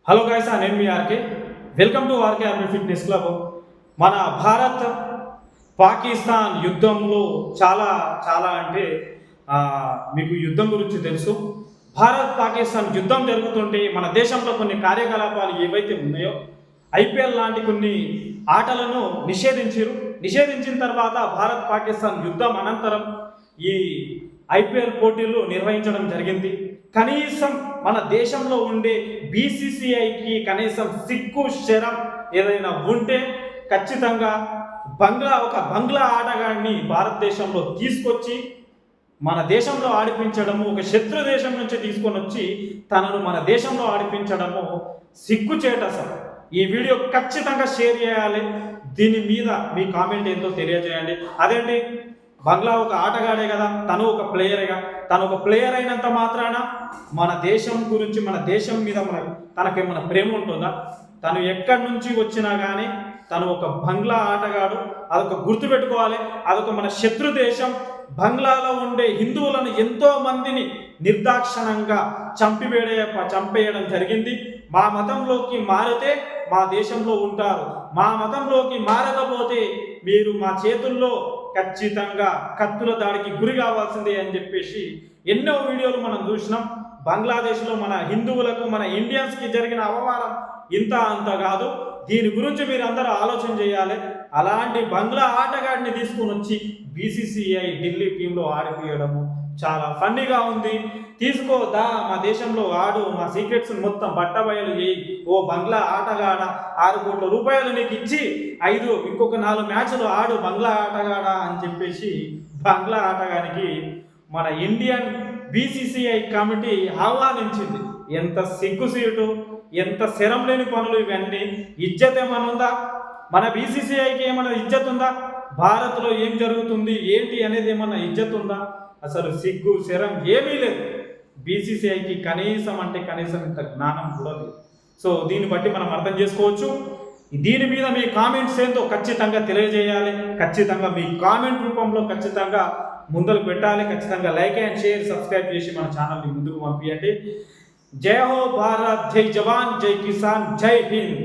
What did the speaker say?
Hello guys, నేను మీ RK. Welcome to RK army fitness club. మన భారత్ పాకిస్తాన్ యుద్ధంలో చాలా చాలా అంటే మీకు యుద్ధం గురించి తెలుసు. భారత్ పాకిస్తాన్ యుద్ధం జరుగుతుంటే మన దేశంలో కొన్ని కార్యకలాపాలు ఏవైతే ఉన్నాయో ఐపీఎల్ లాంటి కొన్ని ఆటలను నిషేధించిన తర్వాత భారత్ పాకిస్తాన్ యుద్ధం అనంతరం ఈ ఐపీఎల్ పోటీలు నిర్వహించడం జరిగింది. కనీసం మన దేశంలో ఉండే బీసీసీఐకి కనీసం సిగ్గు శరం ఏదైనా ఉంటే ఖచ్చితంగా బంగ్లా ఆటగాడిని భారతదేశంలో తీసుకొచ్చి మన దేశంలో ఆడిపించడము, ఒక శత్రు దేశం నుంచి తీసుకొని వచ్చి తనను మన దేశంలో ఆడిపించడము సిగ్గుచేట అసలు. ఈ వీడియో ఖచ్చితంగా షేర్ చేయాలి. దీని మీద మీ కామెంట్ ఏంటో తెలియజేయండి. అదేంటి, బంగ్లా ఒక ఆటగాడే కదా, తను ఒక ప్లేయరేగా. తను ఒక ప్లేయర్ అయినంత మాత్రాన మన దేశం గురించి, మన దేశం మీద తనకేమైనా ప్రేమ ఉంటుందా? తను ఎక్కడి నుంచి వచ్చినా కానీ తను ఒక బంగ్లా ఆటగాడు. అదొక గుర్తుపెట్టుకోవాలి. అదొక మన శత్రు దేశం. బంగ్లాలో ఉండే హిందువులను ఎంతో మందిని నిర్దాక్షణంగా చంపేయడం జరిగింది. మా మతంలోకి మారితే మా దేశంలో ఉంటారు, మా మతంలోకి మారకపోతే మీరు మా చేతుల్లో ఖచ్చితంగా కత్తుల దాడికి గురి కావాల్సిందే అని చెప్పేసి ఎన్నో వీడియోలు మనం చూసినాం. బంగ్లాదేశ్లో మన హిందువులకు, మన ఇండియన్స్కి జరిగిన అవమానం ఇంత అంత కాదు. దీని గురించి మీరు అందరూ ఆలోచన చేయాలి. అలాంటి బంగ్లా ఆటగాడిని తీసుకొని వచ్చి బీసీసీఐ ఢిల్లీ టీంలో ఆడిపోయడము చాలా ఫన్నీగా ఉంది. తీసుకోదా, మా దేశంలో ఆడు, మా సీక్రెట్స్ మొత్తం బట్టబయలు చేయి. ఓ బంగ్లా ఆటగాడ, 6 కోట్ల రూపాయలు నీకు ఇచ్చి ఇంకొక 4 మ్యాచ్లు ఆడు బంగ్లా ఆటగాడా అని చెప్పేసి బంగ్లా ఆటగానికి మన ఇండియన్ బీసీసీఐ కమిటీ ఆహ్వానించింది. ఎంత సిగ్గుసీటు, ఎంత శరం లేని పనులు ఇవన్నీ. ఇజ్జత్ ఏమైనా ఉందా? మన బీసీసీఐకి ఏమైనా ఇజ్జత్ ఉందా? భారత్లో ఏం జరుగుతుంది ఏంటి అనేది ఏమన్నా ఇజ్జత్ ఉందా? అసలు సిగ్గు శరం ఏమీ లేదు. బీసీసీఐకి కనీసం ఇంత జ్ఞానం కూడా లేదు. సో దీన్ని బట్టి మనం అర్థం చేసుకోవచ్చు. దీని మీద మీ కామెంట్స్ ఏంటో ఖచ్చితంగా తెలియజేయాలి. ఖచ్చితంగా మీ కామెంట్ రూపంలో ఖచ్చితంగా ముందరకు పెట్టాలి. ఖచ్చితంగా లైక్ అండ్ షేర్, సబ్స్క్రైబ్ చేసి మన ఛానల్ని ముందుకు పంపించండి. జై హో భారత్, జై జవాన్, జై కిసాన్, జై హింద్.